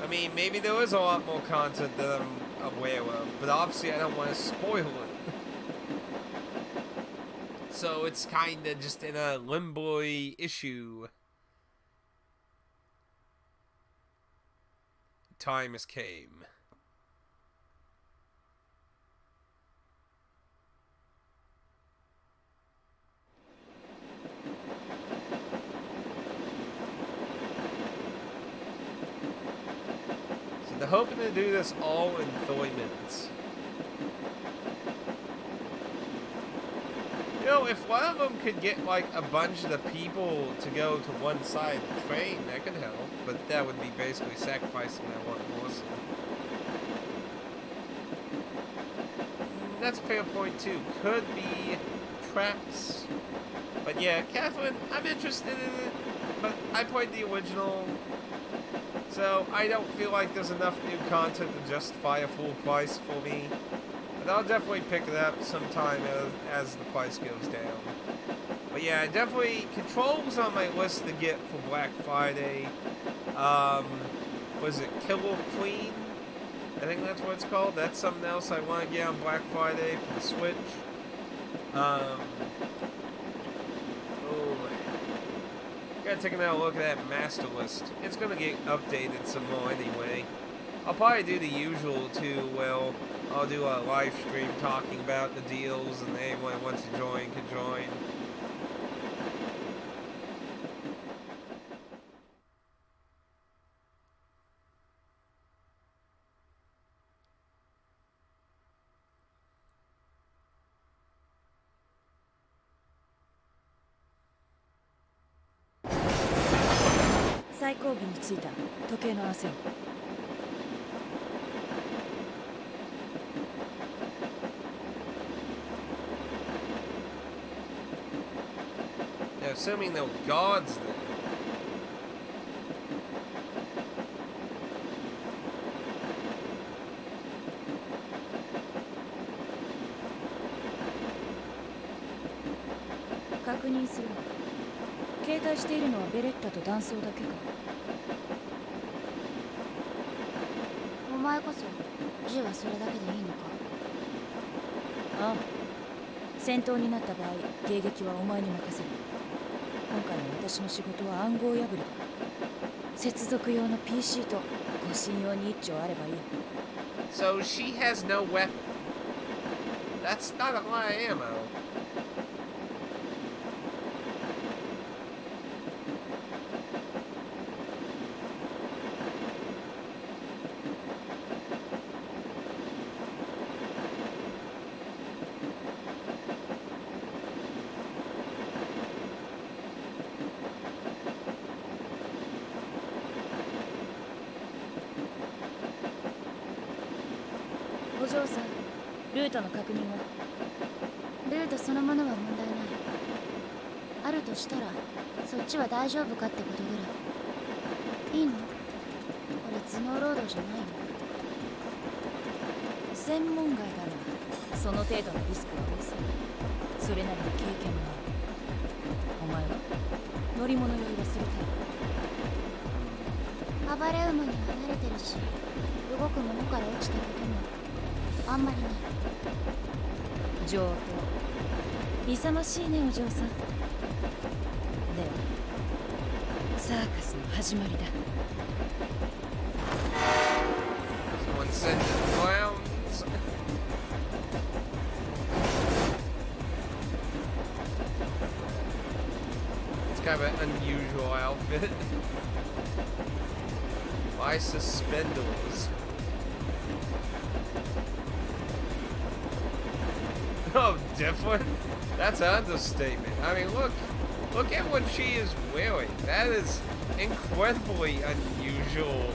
I mean, maybe there is a lot more content that I'm aware of, but obviously I don't want to spoil it. So it's kinda just in a limbo issue. Time has came. They're hoping to do this all in 30 minutes. You know, if one of them could get like a bunch of the people to go to one side of the train, that could help. But that would be basically sacrificing that one person. That's a fair point too. Could be traps. But yeah, Catherine, I'm interested in it. But I played the original. So, I don't feel like there's enough new content to justify a full price for me. But I'll definitely pick it up sometime as the price goes down. But yeah, definitely, Control's on my list to get for Black Friday. Was it Killer Queen? I think that's what it's called. That's something else I want to get on Black Friday for the Switch. Gotta take another look at that master list. It's gonna get updated some more anyway. I'll probably do the usual too, well, I'll do a live stream talking about the deals and anyone who wants to join can join. Now, assuming there were guards there. 確認するが、携帯しているのはベレッタと男装だけか。お前こそ銃はそれだけでいいのか？ああ、戦闘になった場合、迎撃はお前に任せる。今回の私の仕事は暗号破りだ。接続用の PC と護身用に一丁あればいい。 So she has no weapon. That's not a lot of ammo.お嬢さん、ルートの確認は？ルートそのものは問題ない。あるとしたらそっちは大丈夫かってことぐらい。いいの？これ頭脳労働じゃないよ。専門外だが、その程度のリスクは多そう。それなりの経験もある。お前は乗り物酔いはするタイプ？暴れ馬には慣れてるし、動くものから落ちたこともあんまりない。上等。勇ましいね、お嬢さん。ではサーカスの始まりだ。 Someone send in clowns. It's kind of an unusual outfit. Why suspenders? Oh, different? That's an understatement. I mean, look at what she is wearing. That is incredibly unusual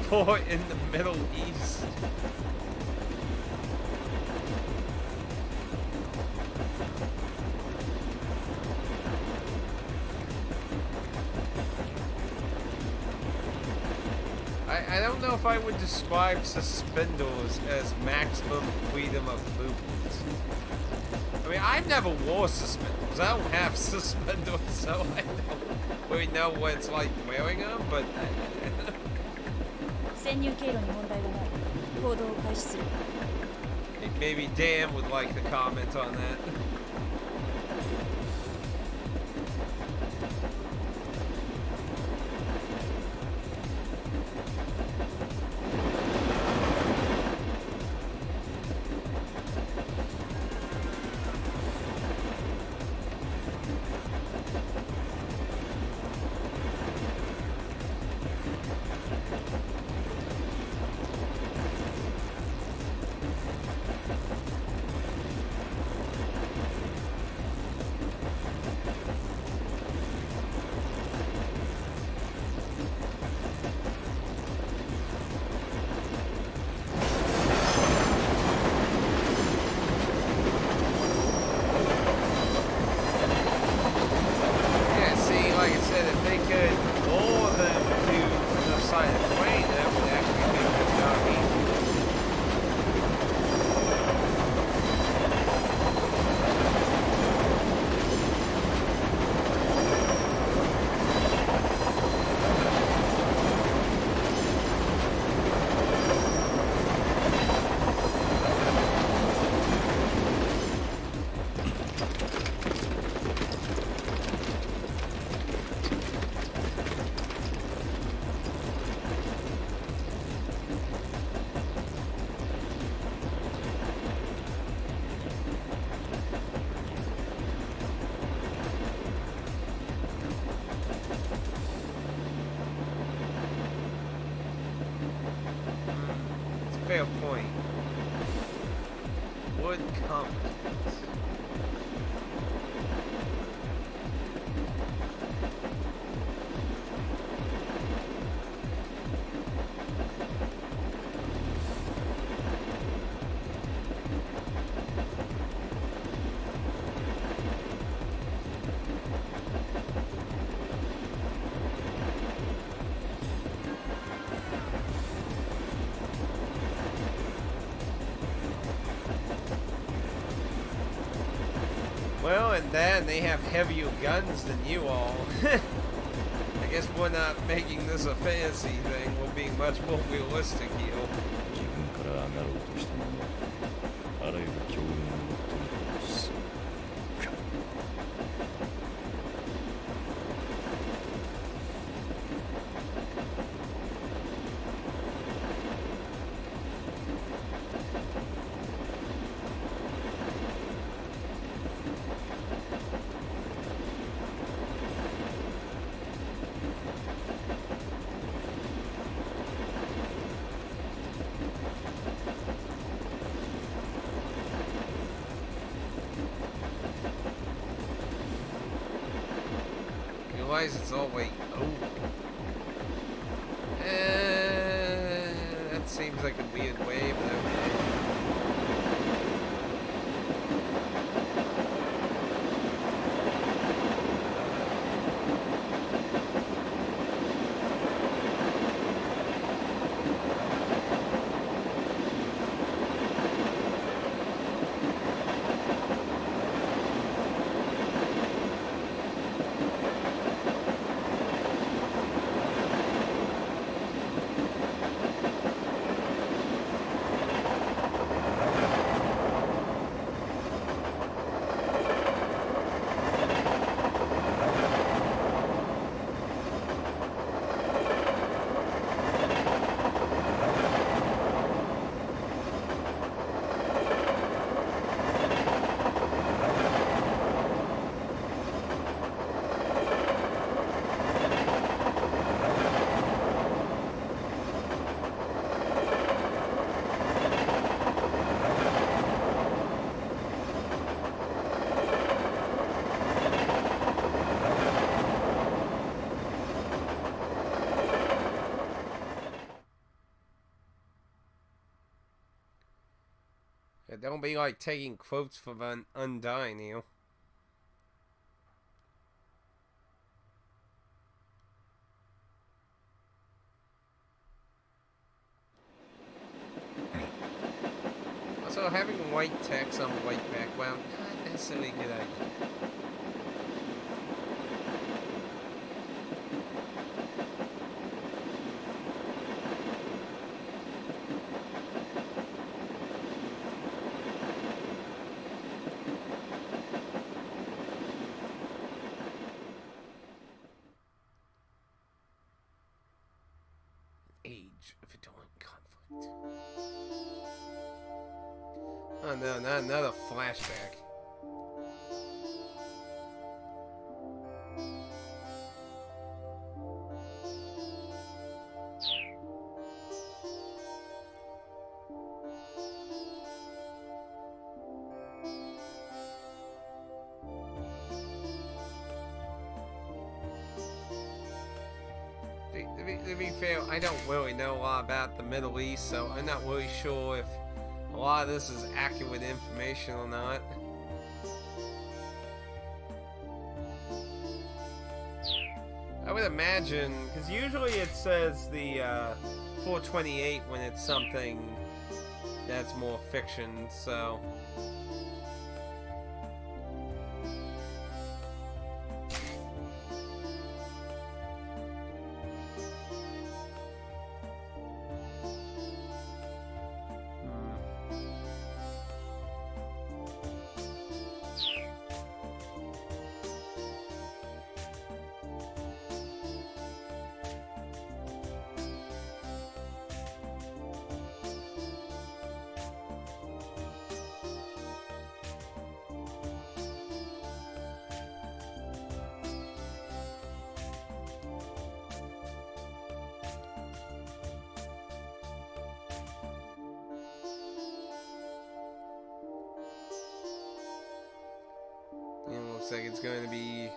for in the Middle East. I don't know if I would describe suspenders as maximum freedom of movement. I mean, I've never wore suspenders. I don't have suspenders, so I don't really know what it's like wearing them, but... 潜入経路に問題はない。行動を開始する。 Maybe Dan would like to comment on that. Fair point. Wood competence. Well, and then they have heavier guns than you all. I guess we're not making this a fantasy thing. We're being much more realistic here. 自分から上がろうとしたものはあらゆる強運を取り戻すか。Realize it's all way over. That seems like a weird way, but okay. Don't be like taking quotes from Undying, Neil. Also, having white text on white background, not necessarily a good idea. Age of Adorned Conflict. Oh no, not another flashback. To be fair, I don't really know a lot about the Middle East, so I'm not really sure if a lot of this is accurate information or not. I would imagine, because usually it says the 428 when it's something that's more fiction, so... It looks like it's going to be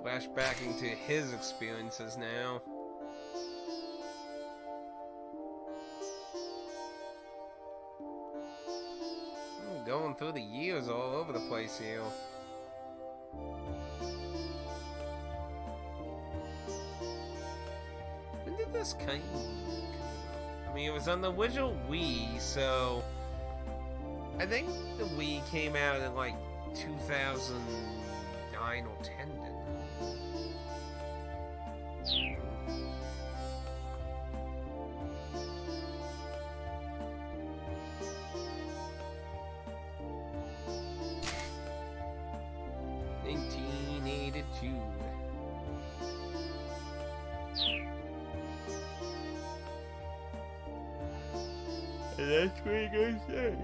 flashbacking to his experiences now. Going through the years all over the place here. When did this come out? I mean, it was on the original Wii, so... I think the Wii came out in, like, 2009 or 10 didn't it? And that's what he gonna say.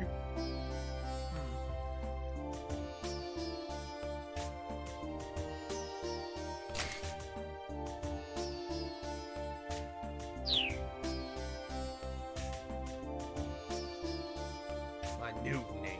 My new name.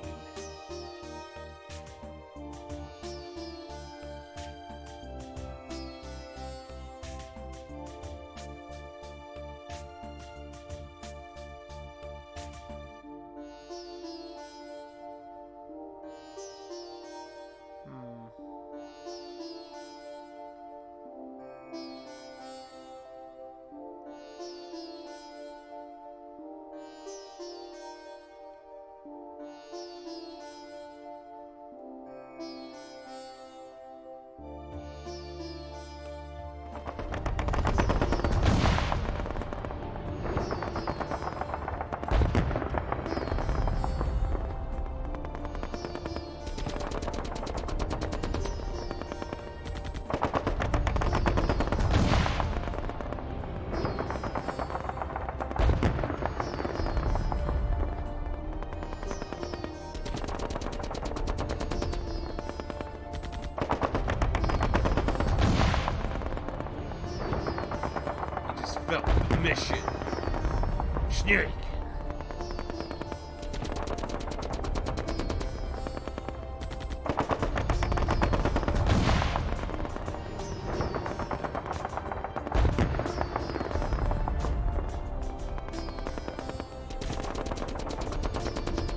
Mission. Snake.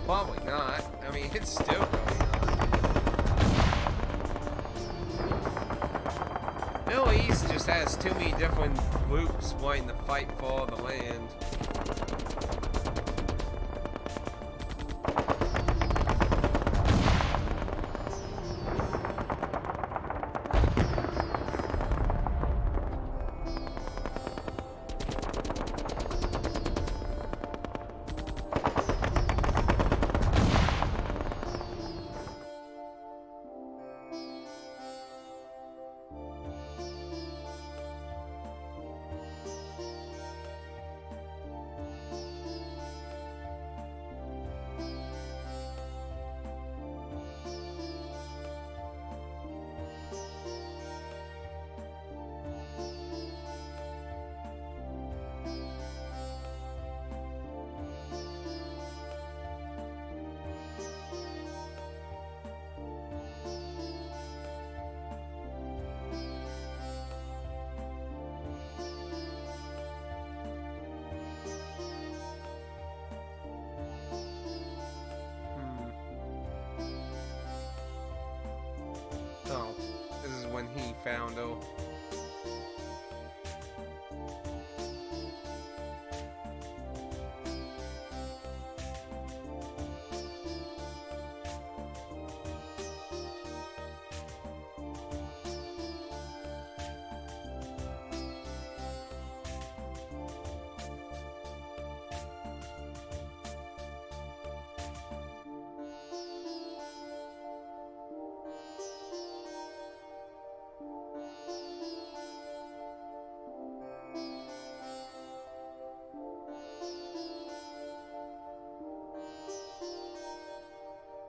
Probably not. I mean, it's still going on. Middle East just has too many different groups wanting to fight for the land. Oh, this is when he found her.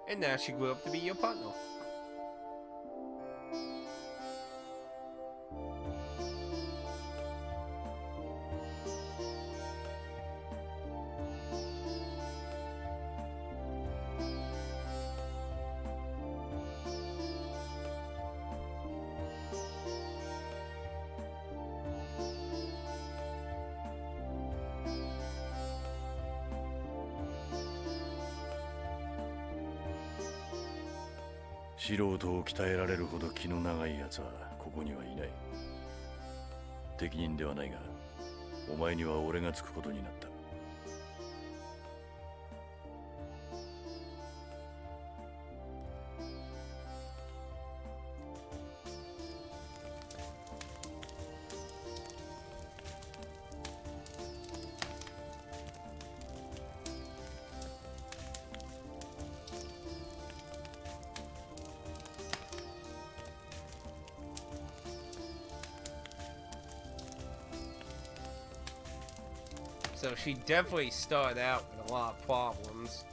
And now she grew up to be your partner.素人を鍛えられるほど気の長い奴はここにはいない。適任ではないが、お前には俺がつくことになった。So she definitely started out with a lot of problems.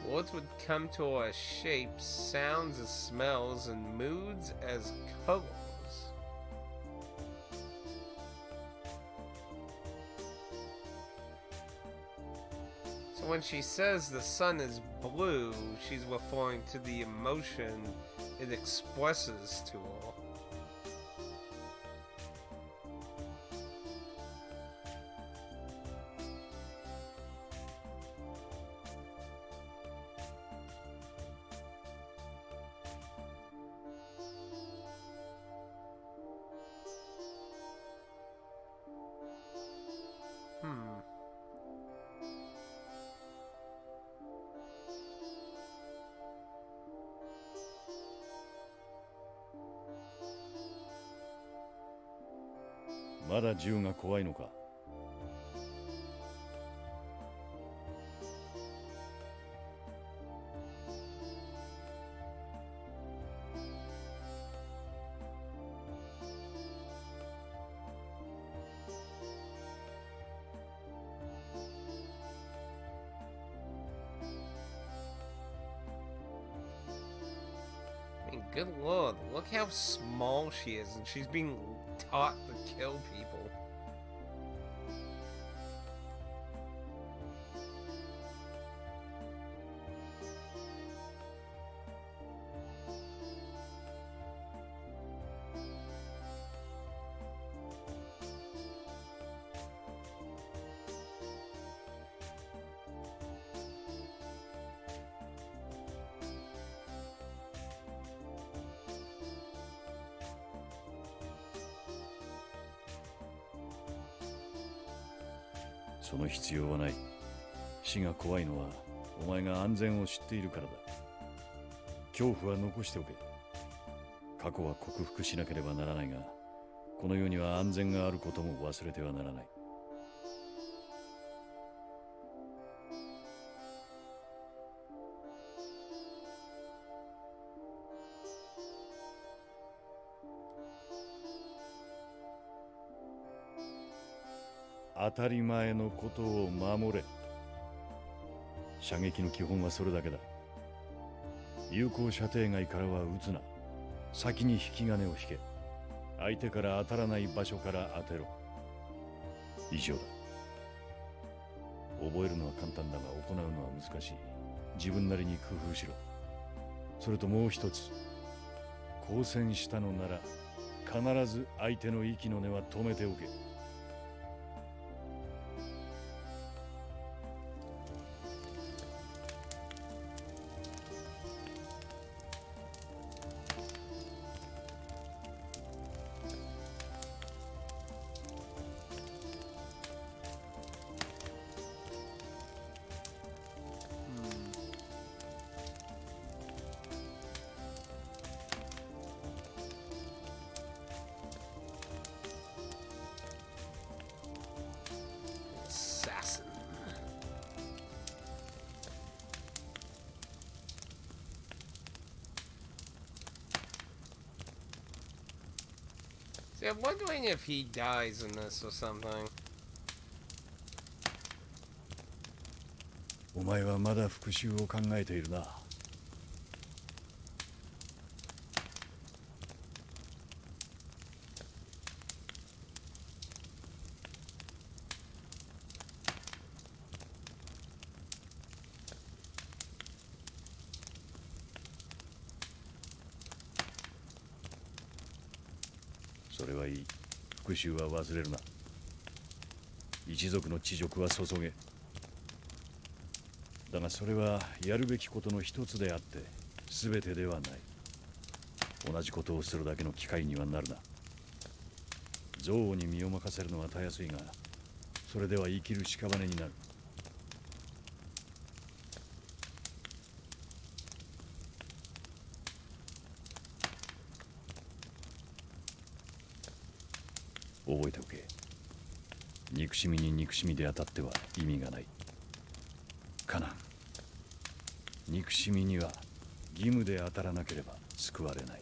Words would come to us shapes, sounds as smells, and moods as colors. So when she says the sun is blue, she's referring to the emotion it expresses to her.まだ銃が怖いのか。I mean, good lord, look how small she is, and she's being taught to kill people. その必要はない。死が怖いのはお前が安全を知っているからだ。恐怖は残しておけ。過去は克服しなければならないが、この世には安全があることも忘れてはならない。当たり前のことを守れ。射撃の基本はそれだけだ。有効射程外からは撃つな。先に引き金を引け。相手から当たらない場所から当てろ。以上だ。覚えるのは簡単だが行うのは難しい。自分なりに工夫しろ。それともう一つ、交戦したのなら必ず相手の息の根は止めておけ。See, I'm wondering if he dies in this or something. お前はまだ復讐を考えているな。それはいい。復讐は忘れるな。一族の恥辱は注げ。だがそれはやるべきことの一つであって全てではない。同じことをするだけの機会にはなるな。憎悪に身を任せるのはたやすいが、それでは生きる屍になる。覚えておけ。憎しみに憎しみで当たっては意味がない。カナン、憎しみには義務で当たらなければ救われない。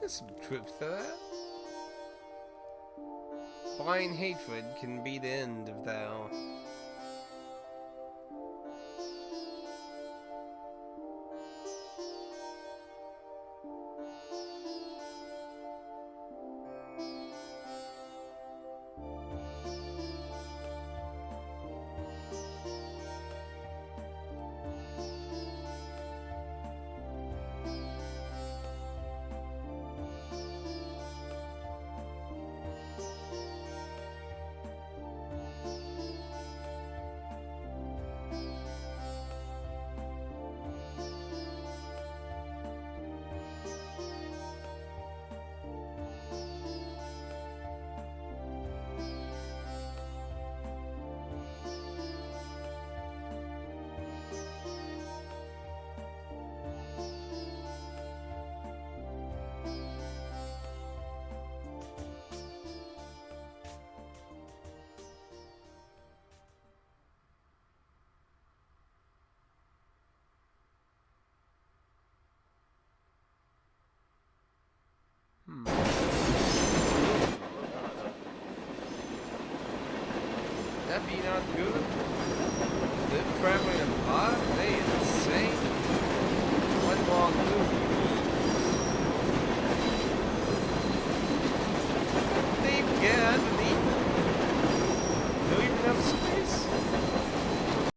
There's some truth to that. Blind hatred can be the end of thou. That be not good? Them traveling in the bot? They insane. One more move. They get